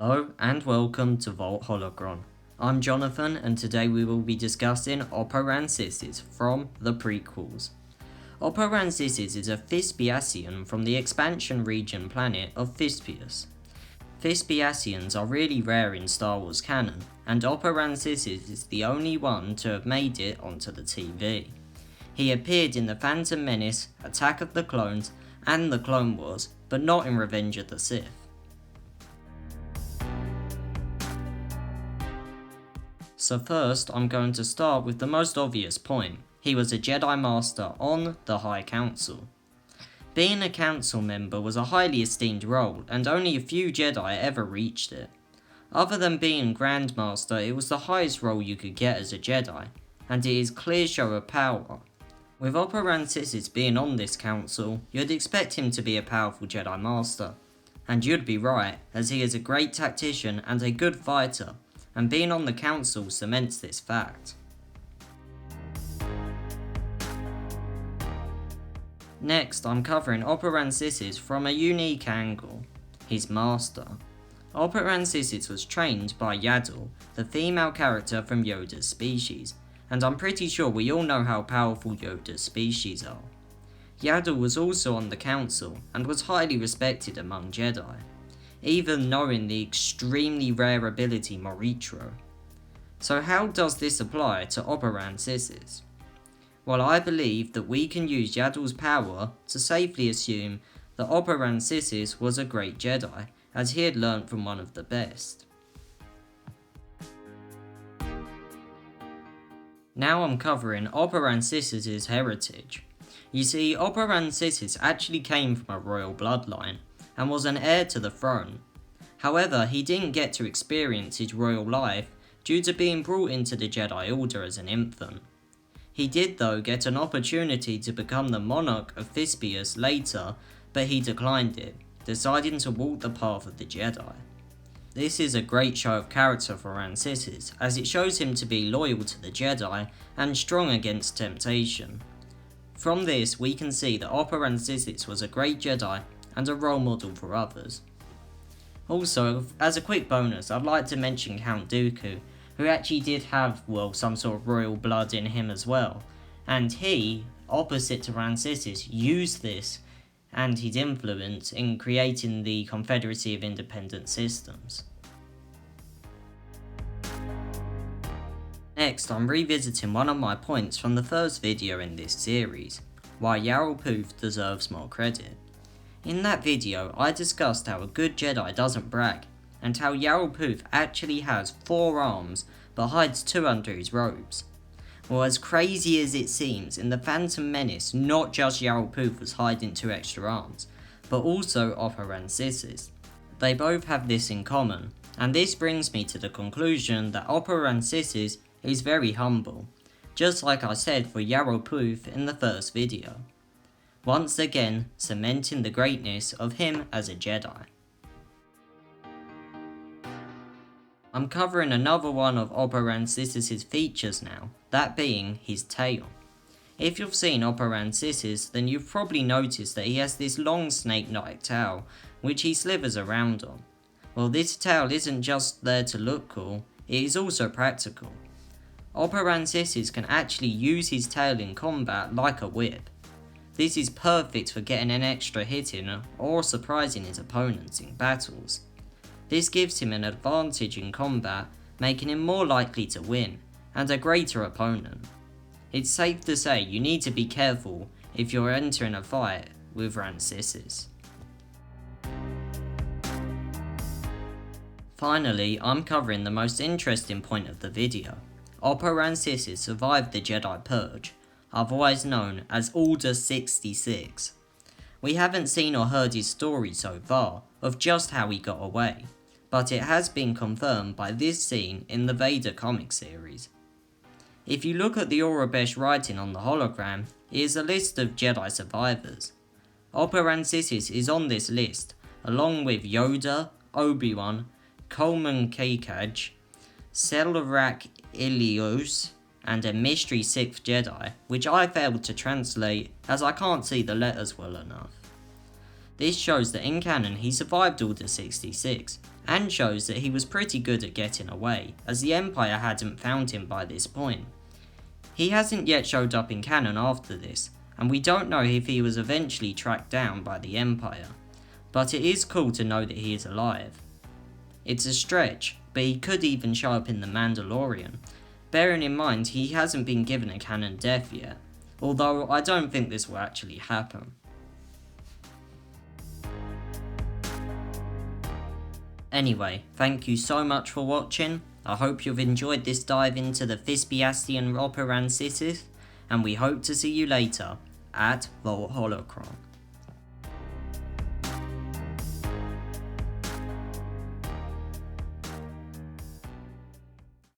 Hello and welcome to Vault Holocron. I'm Jonathan and today we will be discussing Oppo Rancisis from the prequels. Oppo Rancisis is a Thespiasian from the expansion region planet of Thespius. Thespiasians are really rare in Star Wars canon, and Oppo Rancisis is the only one to have made it onto the TV. He appeared in The Phantom Menace, Attack of the Clones, and The Clone Wars, but not in Revenge of the Sith. So first, I'm going to start with the most obvious point. He was a Jedi Master on the High Council. Being a council member was a highly esteemed role, and only a few Jedi ever reached it. Other than being Grand Master, it was the highest role you could get as a Jedi, and it is a clear show of power. With Oppo Rancisis being on this council, you'd expect him to be a powerful Jedi Master. And you'd be right, as he is a great tactician and a good fighter, and being on the council cements this fact. Next, I'm covering Oppo Rancisis from a unique angle, his master. Oppo Rancisis was trained by Yaddle, the female character from Yoda's species, and I'm pretty sure we all know how powerful Yoda's species are. Yaddle was also on the council, and was highly respected among Jedi, even knowing the extremely rare ability Moritro. So how does this apply to Oppo Rancisis? Well, I believe that we can use Yaddle's power to safely assume that Oppo Rancisis was a great Jedi, as he had learnt from one of the best. Now I'm covering Oppo Rancisis' heritage. You see, Oppo Rancisis actually came from a royal bloodline, and was an heir to the throne. However, he didn't get to experience his royal life due to being brought into the Jedi Order as an infant. He did though get an opportunity to become the monarch of Thespius later, but he declined it, deciding to walk the path of the Jedi. This is a great show of character for Rancisis, as it shows him to be loyal to the Jedi and strong against temptation. From this we can see that Oppo Rancisis was a great Jedi and a role model for others. Also, as a quick bonus, I'd like to mention Count Dooku, who actually did have, some sort of royal blood in him as well, and he, opposite to Rancisis, used this and his influence in creating the Confederacy of Independent Systems. Next, I'm revisiting one of my points from the first video in this series, why Yarael Pooth deserves more credit. In that video, I discussed how a good Jedi doesn't brag, and how Yarael Pooth actually has 4 arms but hides 2 under his robes. Well, as crazy as it seems, in The Phantom Menace, not just Yarael Pooth was hiding 2 extra arms, but also Oppo Rancisis. They both have this in common, and this brings me to the conclusion that Oppo Rancisis is very humble, just like I said for Yarael Pooth in the first video. Once again, cementing the greatness of him as a Jedi. I'm covering another one of Oppo Rancisis' features now, that being his tail. If you've seen Oppo Rancisis, then you've probably noticed that he has this long snake-like tail, which he slithers around on. Well, this tail isn't just there to look cool, it is also practical. Oppo Rancisis can actually use his tail in combat like a whip. This is perfect for getting an extra hit in or surprising his opponents in battles. This gives him an advantage in combat, making him more likely to win, and a greater opponent. It's safe to say you need to be careful if you're entering a fight with Rancisis. Finally, I'm covering the most interesting point of the video. Oppo Rancisis survived the Jedi Purge, otherwise known as Order 66. We haven't seen or heard his story so far, of just how he got away, but it has been confirmed by this scene in the Vader comic series. If you look at the Aurebesh writing on the hologram, it is a list of Jedi survivors. Oppo Rancisis is on this list, along with Yoda, Obi-Wan, Coleman Kakaj, Selrak Ilios, and a mystery 6th Jedi, which I failed to translate as I can't see the letters well enough. This shows that in canon he survived Order 66, and shows that he was pretty good at getting away, as the Empire hadn't found him by this point. He hasn't yet showed up in canon after this, and we don't know if he was eventually tracked down by the Empire, but it is cool to know that he is alive. It's a stretch, but he could even show up in The Mandalorian, bearing in mind he hasn't been given a canon death yet, although I don't think this will actually happen. Anyway, thank you so much for watching. I hope you've enjoyed this dive into the Thespiastian Oppo Rancisis, and we hope to see you later at Vault Holocron.